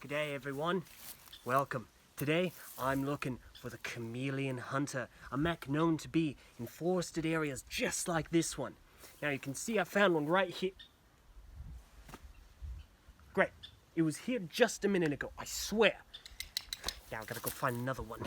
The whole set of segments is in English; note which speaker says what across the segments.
Speaker 1: G'day everyone, welcome. Today I'm looking for the Chameleon Hunter, a mech known to be in forested areas just like this one. Now you can see I found one right here. Great, it was here just a minute ago, I swear. Now I gotta go find another one.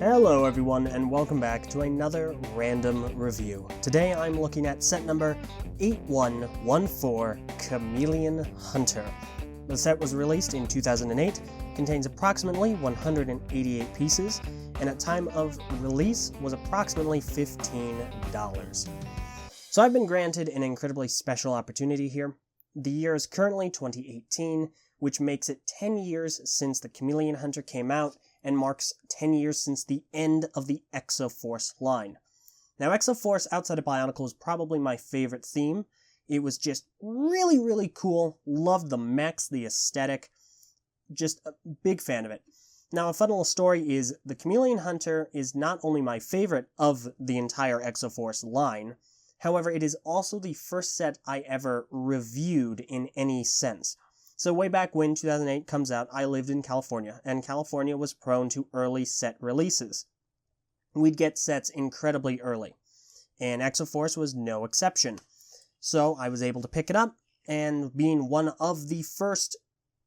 Speaker 1: Hello everyone and welcome back to another random review. Today I'm looking at set number 8114, Chameleon Hunter. The set was released in 2008, contains approximately 188 pieces, and at time of release was approximately $15. So I've been granted an incredibly special opportunity here. The year is currently 2018, which makes it 10 years since the Chameleon Hunter came out, and marks 10 years since the end of the Exo-Force line. Now, Exo-Force outside of Bionicle is probably my favorite theme. It was just really cool. Loved the mechs, the aesthetic. Just a big fan of it. Now, a fun little story is the Chameleon Hunter is not only my favorite of the entire Exo-Force line, however, it is also the first set I ever reviewed in any sense. So way back when 2008 comes out, I lived in California, and California was prone to early set releases. We'd get sets incredibly early, and Exo-Force was no exception. So I was able to pick it up, and being one of the first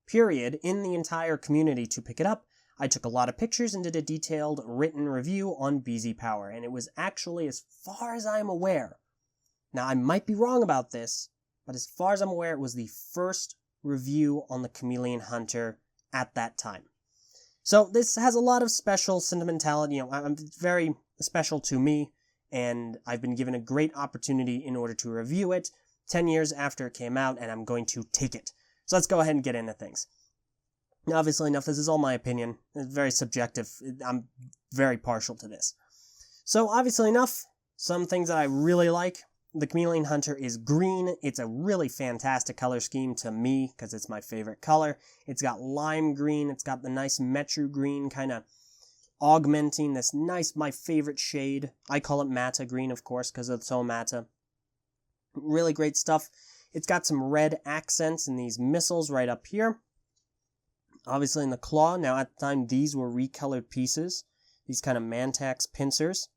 Speaker 1: period in the entire community to pick it up, I took a lot of pictures and did a detailed written review on BZ Power, and it was actually, as far as I'm aware, now I might be wrong about this, but as far as I'm aware, it was the first review on the Chameleon Hunter at that time. So this has a lot of special sentimentality, I'm very special to me, and I've been given a great opportunity in order to review it 10 years after it came out, and I'm going to take it. So let's go ahead and get into things. Now, obviously enough, this is all my opinion. It's very subjective. I'm very partial to this. So obviously enough, some things that I really like. The Chameleon Hunter is green. It's a really fantastic color scheme to me because it's my favorite color. It's got lime green. It's got the nice metro green kind of augmenting this nice, my favorite shade. I call it Mata green, of course, because it's so Mata. Really great stuff. It's got some red accents in these missiles right up here. Obviously in the claw. Now at the time, these were recolored pieces. These kind of Mantax pincers.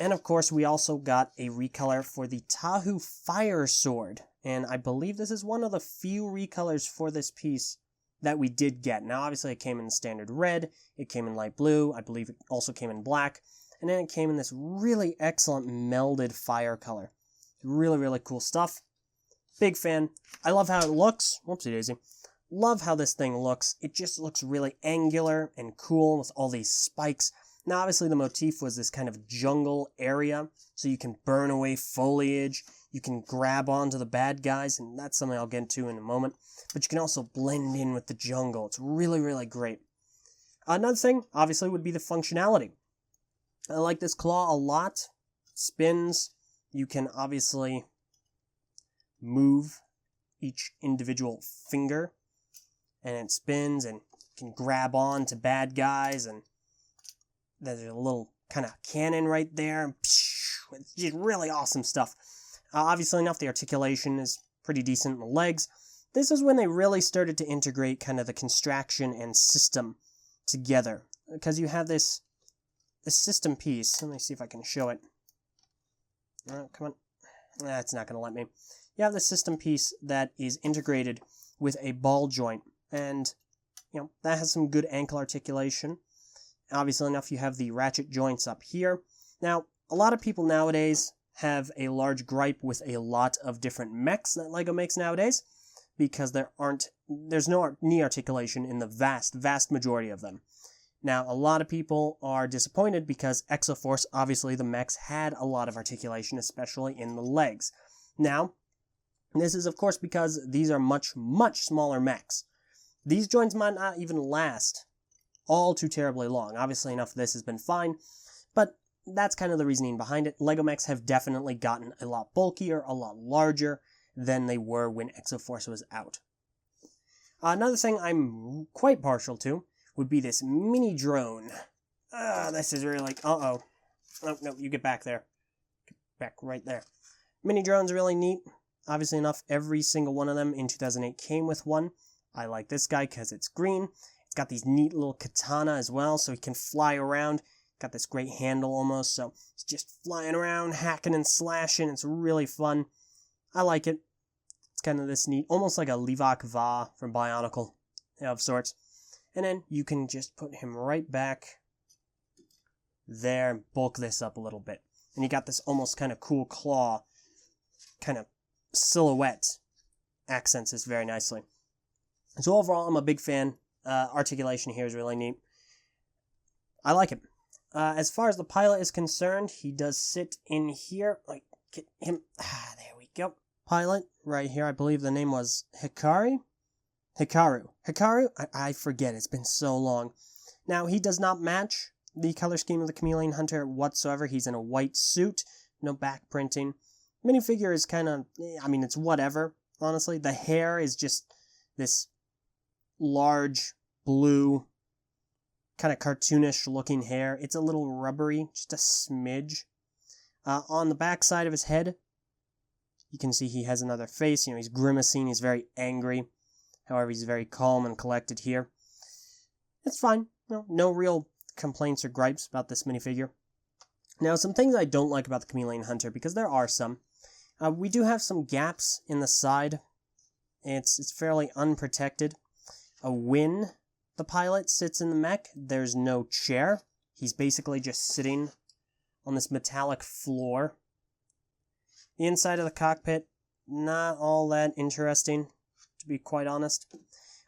Speaker 1: And of course, we also got a recolor for the Tahu Fire Sword, and I believe this is one of the few recolors for this piece that we did get. Now, obviously, it came in standard red, it came in light blue, I believe it also came in black, and then it came in this really excellent melded fire color. Really cool stuff. Big fan. I love how it looks. Whoopsie daisy. Love how this thing looks. It just looks really angular and cool with all these spikes. Now, obviously, the motif was this kind of jungle area, so you can burn away foliage, you can grab onto the bad guys, and that's something I'll get into in a moment, but you can also blend in with the jungle. It's really great. Another thing, obviously, would be the functionality. I like this claw a lot. It spins. You can obviously move each individual finger, and it spins, and you can grab on to bad guys, and there's a little kind of cannon right there. It's just really awesome stuff. Obviously enough, the articulation is pretty decent in the legs. This is when they really started to integrate kind of the construction and system together. Because you have this system piece. Let me see if I can show it. Come on. That's not going to let me. You have the system piece that is integrated with a ball joint. And, that has some good ankle articulation. Obviously enough, you have the ratchet joints up here. Now, a lot of people nowadays have a large gripe with a lot of different mechs that LEGO makes nowadays, because there's no knee articulation in the vast majority of them. Now, a lot of people are disappointed because Exo-Force, obviously the mechs had a lot of articulation, especially in the legs. Now, this is of course because these are much, much smaller mechs. These joints might not even last all too terribly long. Obviously enough, this has been fine, but that's kind of the reasoning behind it. Lego mechs have definitely gotten a lot bulkier, a lot larger than they were when Exo-Force was out. Another thing I'm quite partial to would be this mini drone. This is really like, oh no, you get back there. Get back right there. Mini drone's really neat. Obviously enough, every single one of them in 2008 came with one. I like this guy because it's green. It's got these neat little katana as well, so he can fly around. Got this great handle almost, so he's just flying around, hacking and slashing. It's really fun. I like it. It's kind of this neat, almost like a Levac Va from Bionicle of sorts. And then you can just put him right back there and bulk this up a little bit. And you got this almost kind of cool claw, kind of silhouette. Accents this very nicely. So overall, I'm a big fan. Articulation here is really neat. I like it. As far as the pilot is concerned, he does sit in here. Like, get him. There we go. Pilot, right here. I believe the name was Hikaru. I forget. It's been so long. Now, he does not match the color scheme of the Chameleon Hunter whatsoever. He's in a white suit. No back printing. Minifigure is kind of, it's whatever, honestly. The hair is just this large, blue, kind of cartoonish looking hair. It's a little rubbery, just a smidge. On the back side of his head, you can see he has another face. He's grimacing, he's very angry. However, he's very calm and collected here. It's fine. No real complaints or gripes about this minifigure. Now, some things I don't like about the Chameleon Hunter, because there are some. We do have some gaps in the side. It's fairly unprotected. When the pilot sits in the mech, there's no chair. He's basically just sitting on this metallic floor. The inside of the cockpit, not all that interesting, to be quite honest.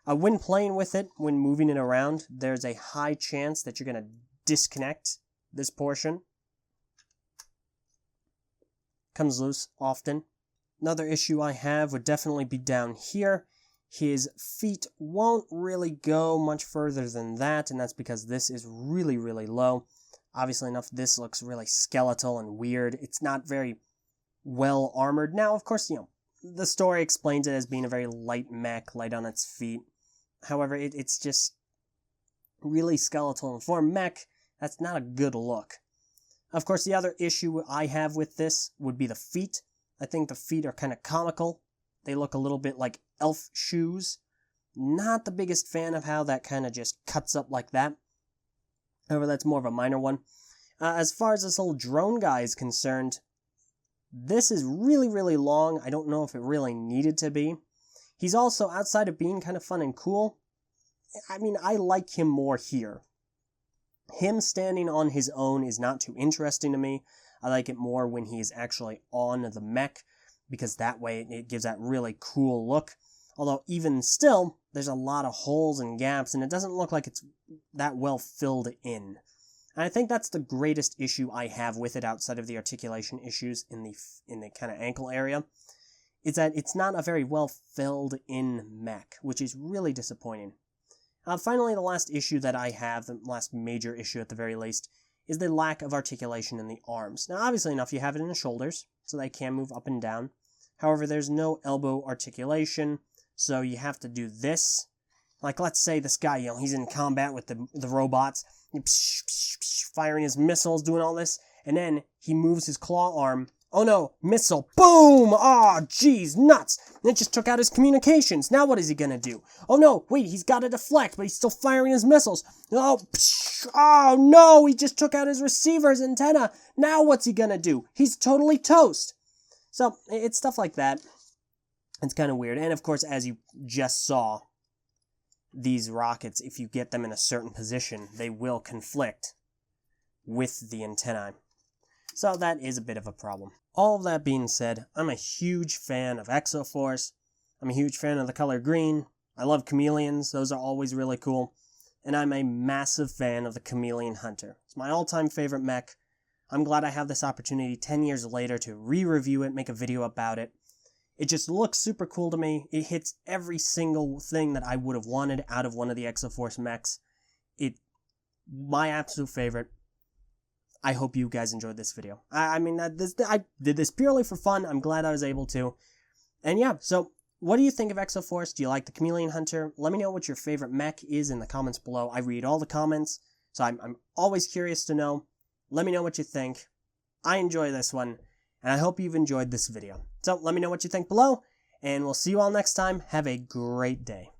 Speaker 1: When playing with it, when moving it around, there's a high chance that you're going to disconnect this portion. Comes loose often. Another issue I have would definitely be down here. His feet won't really go much further than that, and that's because this is really, really low. Obviously enough, this looks really skeletal and weird. It's not very well armored. Now, of course, the story explains it as being a very light mech, light on its feet. However, it's just really skeletal, and for a mech, that's not a good look. Of course, the other issue I have with this would be the feet. I think the feet are kind of comical. They look a little bit like elf shoes. Not the biggest fan of how that kind of just cuts up like that. However, that's more of a minor one. As far as this little drone guy is concerned, this is really, really long. I don't know if it really needed to be. He's also, outside of being kind of fun and cool, I like him more here. Him standing on his own is not too interesting to me. I like it more when he is actually on the mech, because that way it gives that really cool look. Although even still, there's a lot of holes and gaps, and it doesn't look like it's that well filled in. And I think that's the greatest issue I have with it, outside of the articulation issues in the kind of ankle area, is that it's not a very well filled in mech, which is really disappointing. Finally, the last issue that I have, the last major issue at the very least, is the lack of articulation in the arms. Now, obviously enough, you have it in the shoulders, so they can move up and down. However, there's no elbow articulation, so you have to do this. Like, let's say this guy, he's in combat with the robots, firing his missiles, doing all this, and then he moves his claw arm. Oh no, missile, boom! Oh, geez, nuts! And it just took out his communications. Now what is he gonna do? Oh no, wait, he's got to deflect, but he's still firing his missiles. Oh no, he just took out his receiver's antenna. Now what's he gonna do? He's totally toast. So, it's stuff like that. It's kind of weird. And of course, as you just saw, these rockets, if you get them in a certain position, they will conflict with the antennae. So that is a bit of a problem. All of that being said, I'm a huge fan of Exo-Force. I'm a huge fan of the color green. I love chameleons. Those are always really cool. and I'm a massive fan of the Chameleon Hunter. It's my all-time favorite mech. I'm glad I have this opportunity 10 years later to re-review it, make a video about it. It just looks super cool to me. It hits every single thing that I would have wanted out of one of the Exo-Force mechs. My absolute favorite. I hope you guys enjoyed this video. I did this purely for fun. I'm glad I was able to. And yeah, so what do you think of Exo-Force? Do you like the Chameleon Hunter? Let me know what your favorite mech is in the comments below. I read all the comments, so I'm always curious to know. Let me know what you think. I enjoy this one, and I hope you've enjoyed this video. So let me know what you think below, and we'll see you all next time. Have a great day.